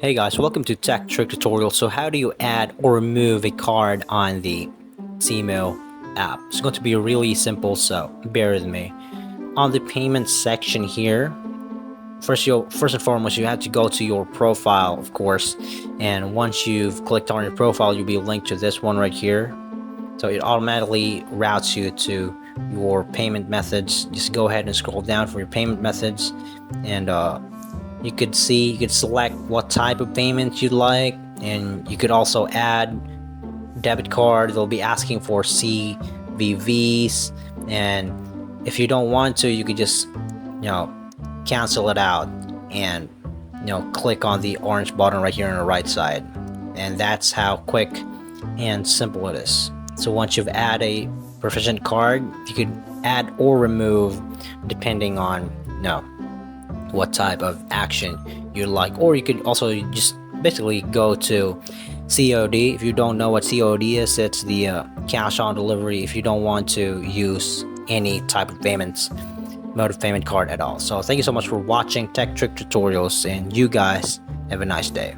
Hey guys, welcome to Tech Trick Tutorial. So how do you add or remove a card on the Temu app? It's going to be really simple, so bear with me. On the payment section here, first and foremost, you have to go to your profile, of course, and once you've clicked on your profile, you'll be linked to this one right here. So it automatically routes you to your payment methods. Just go ahead and scroll down for your payment methods, and you could select what type of payment you'd like, and you could also add debit card. They'll be asking for CVVs, and if you don't want to, you could just cancel it out and click on the orange button right here on the right side, and that's how quick and simple it is. So once you've added a proficient card, you could add or remove depending on what type of action you like, or you could also just basically go to COD. If you don't know what COD is, it's the cash on delivery if you don't want to use any type of mode of payment card at all. So thank you so much for watching Tech Trick Tutorials, and you guys have a nice day.